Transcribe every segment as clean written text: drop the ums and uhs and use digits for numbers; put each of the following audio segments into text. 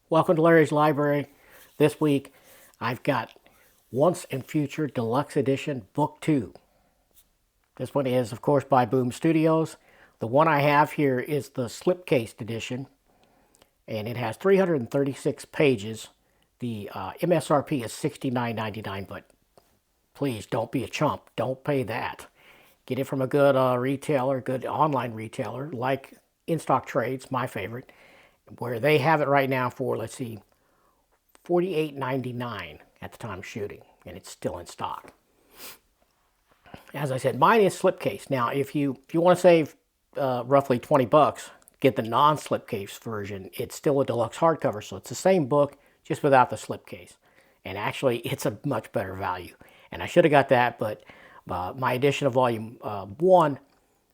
Welcome to Larry's Library. This week I've got Once and Future Deluxe Edition Book 2. This one is, of course, by Boom Studios. The one I have here is the slipcased edition, and it has 336 pages. The MSRP is $69.99, but please don't be a chump. Don't pay that. Get it from a good retailer, good online retailer, like In Stock Trades, my favorite, where they have it right now for, let's see, $48.99 at the time of shooting, and it's still in stock. As I said, mine is slipcase. Now, if you want to save roughly 20 bucks, get the non-slipcase version. It's still a deluxe hardcover, so it's the same book, just without the slipcase. And actually, it's a much better value. And I should have got that, but my edition of Volume 1,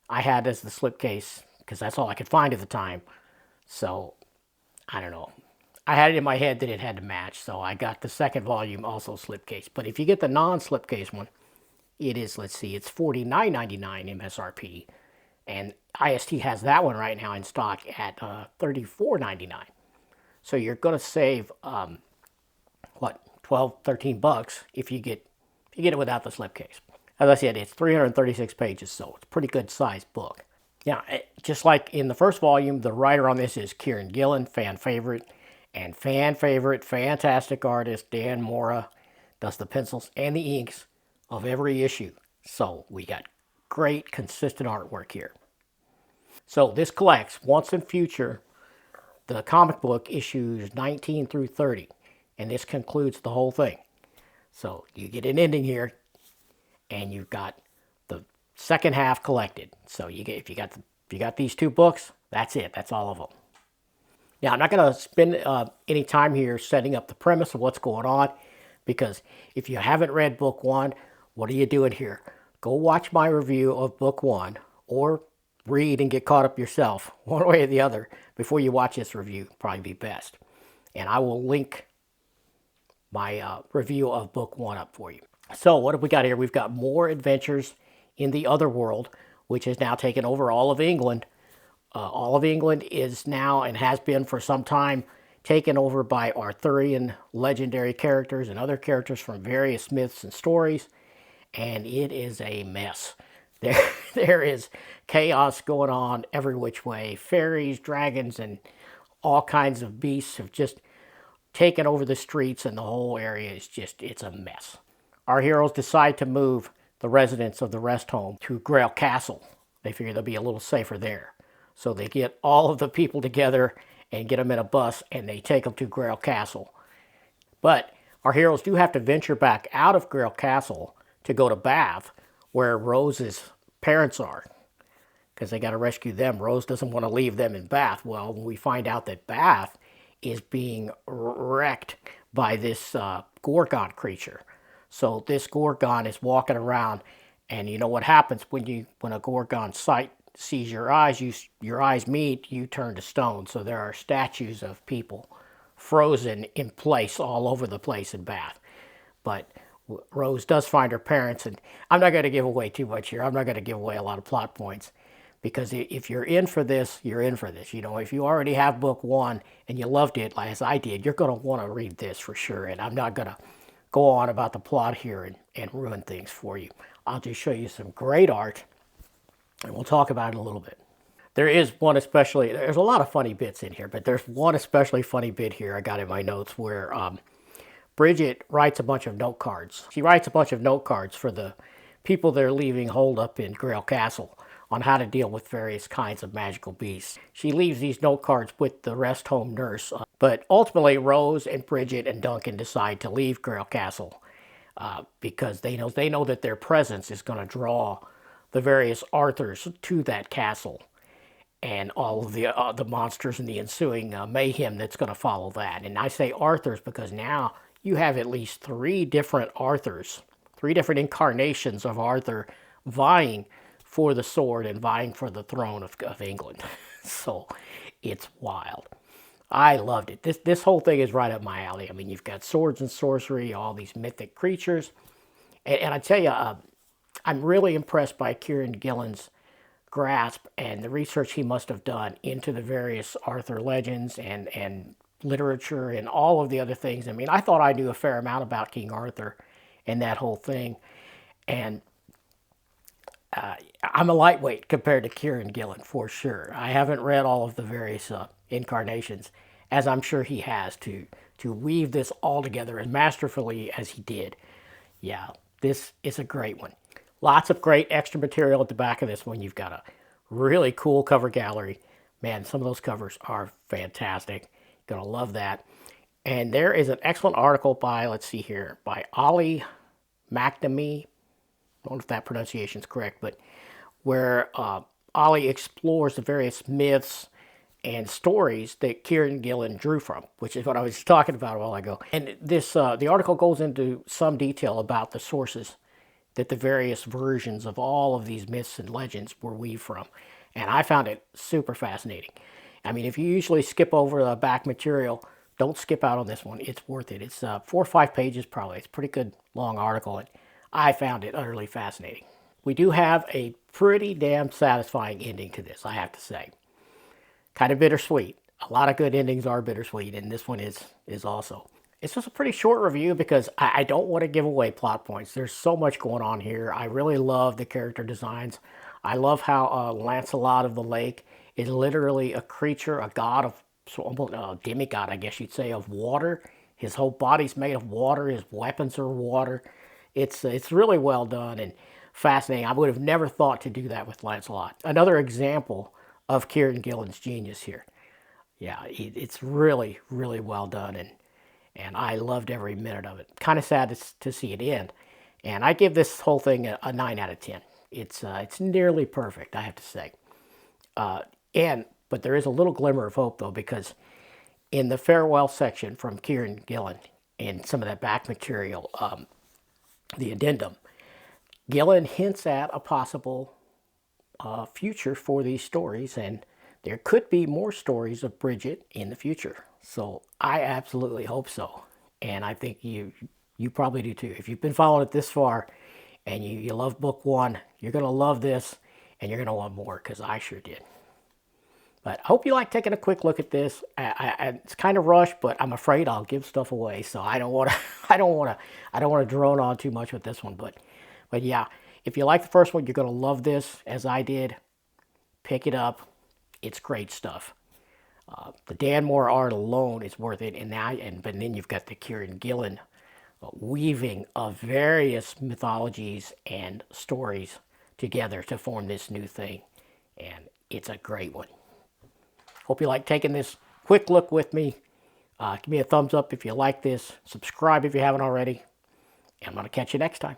I had as the slipcase, because that's all I could find at the time. So, I don't know. I had it in my head that it had to match, so I got the second volume also slipcase. But if you get the non-slipcase one, it is, let's see, it's $49.99 MSRP. And IST has that one right now in stock at $34.99. So you're going to save, 12, 13 bucks if you get it without the slipcase. As I said, it's 336 pages, so it's a pretty good sized book. Now, just like in the first volume, the writer on this is Kieron Gillen, fan favorite. And fan favorite, fantastic artist, Dan Mora, does the pencils and the inks of every issue. So we got great, consistent artwork here. So this collects Once and Future, the comic book issues 19 through 30. And this concludes the whole thing. So you get an ending here, and you've got the second half collected. So you get if you got these two books, that's it. That's all of them. Now, I'm not going to spend any time here setting up the premise of what's going on, because if you haven't read book 1, what are you doing here? Go watch my review of book 1, or read and get caught up yourself, one way or the other, before you watch this review. Probably be best. And I will link my review of book 1 up for you. So what have we got here? We've got more adventures in the other world, which has now taken over all of England. All of England is now, and has been for some time, taken over by Arthurian legendary characters and other characters from various myths and stories, and it is a mess. There is chaos going on every which way. Fairies, dragons, and all kinds of beasts have just taken over the streets, and the whole area is it's a mess. Our heroes decide to move the residents of the rest home to Grail Castle. They figure they'll be a little safer there. So they get all of the people together and get them in a bus, and they take them to Grail Castle. But our heroes do have to venture back out of Grail Castle to go to Bath, where Rose's parents are, because they got to rescue them. Rose doesn't want to leave them in Bath. Well, we find out that Bath is being wrecked by this Gorgon creature. So this Gorgon is walking around, and you know what happens when a Gorgon sees your eyes, your eyes meet, you turn to stone. So there are statues of people frozen in place all over the place in Bath. But Rose does find her parents, and I'm not going to give away too much here. I'm not going to give away a lot of plot points, because if you're in for this, you're in for this. You know, if you already have book 1 and you loved it, as I did, you're going to want to read this for sure. And I'm not going to go on about the plot here and ruin things for you. I'll just show you some great art, and we'll talk about it a little bit. There's a lot of funny bits in here, but there's one especially funny bit here I got in my notes where Bridget writes a bunch of note cards. She writes a bunch of note cards for the people they're leaving holed up in Grail Castle on how to deal with various kinds of magical beasts. She leaves these note cards with the rest home nurse, but ultimately Rose and Bridget and Duncan decide to leave Grail Castle because they know that their presence is going to draw the various Arthurs to that castle, and all of the monsters and the ensuing mayhem that's going to follow that. And I say Arthurs because now you have at least 3 different Arthurs, 3 different incarnations of Arthur vying for the sword and vying for the throne of England. So it's wild. I loved it. This whole thing is right up my alley. I mean, you've got swords and sorcery, all these mythic creatures. And I tell you, I'm really impressed by Kieron Gillen's grasp and the research he must have done into the various Arthur legends and literature and all of the other things. I mean, I thought I knew a fair amount about King Arthur and that whole thing. And I'm a lightweight compared to Kieron Gillen, for sure. I haven't read all of the various incarnations, as I'm sure he has, to weave this all together as masterfully as he did. Yeah, this is a great one. Lots of great extra material at the back of this one. You've got a really cool cover gallery. Man, some of those covers are fantastic. You're going to love that. And there is an excellent article by, let's see here, by Ollie McNamee. I don't know if that pronunciation is correct, but where Ollie explores the various myths and stories that Kieron Gillen drew from, which is what I was talking about a while ago. And this the article goes into some detail about the sources that the various versions of all of these myths and legends were weaved from. And I found it super fascinating. I mean, if you usually skip over the back material, don't skip out on this one. It's worth it. It's 4 or 5 pages probably. It's a pretty good long article, and I found it utterly fascinating. We do have a pretty damn satisfying ending to this, I have to say. Kind of bittersweet. A lot of good endings are bittersweet, and this one is also. It's just a pretty short review because I don't want to give away plot points. There's so much going on here. I really love the character designs. I love how Lancelot of the Lake is literally a creature, a god of, almost a demigod, I guess you'd say, of water. His whole body's made of water. His weapons are water. It's really well done and fascinating. I would have never thought to do that with Lancelot. Another example of Kieron Gillen's genius here. Yeah, it's really, really well done, and I loved every minute of it. Kind of sad to see it end. And I give this whole thing a 9 out of 10. It's nearly perfect, I have to say. But there is a little glimmer of hope, though, because in the farewell section from Kieron Gillen and some of that back material, the addendum, Gillen hints at a possible future for these stories, and there could be more stories of Bridget in the future. So I absolutely hope so, and I think you probably do too. If you've been following it this far and you love book 1, you're going to love this, and you're going to want more, because I sure did. But I hope you like taking a quick look at this. It's kind of rushed, but I'm afraid I'll give stuff away, so I don't want to drone on too much with this one. But yeah, if you like the first one, you're going to love this, as I did. Pick it up. It's great stuff. The Dan Mora art alone is worth it, but then you've got the Kieron Gillen weaving of various mythologies and stories together to form this new thing, and it's a great one. Hope you like taking this quick look with me. Give me a thumbs up if you like this. Subscribe if you haven't already. And I'm going to catch you next time.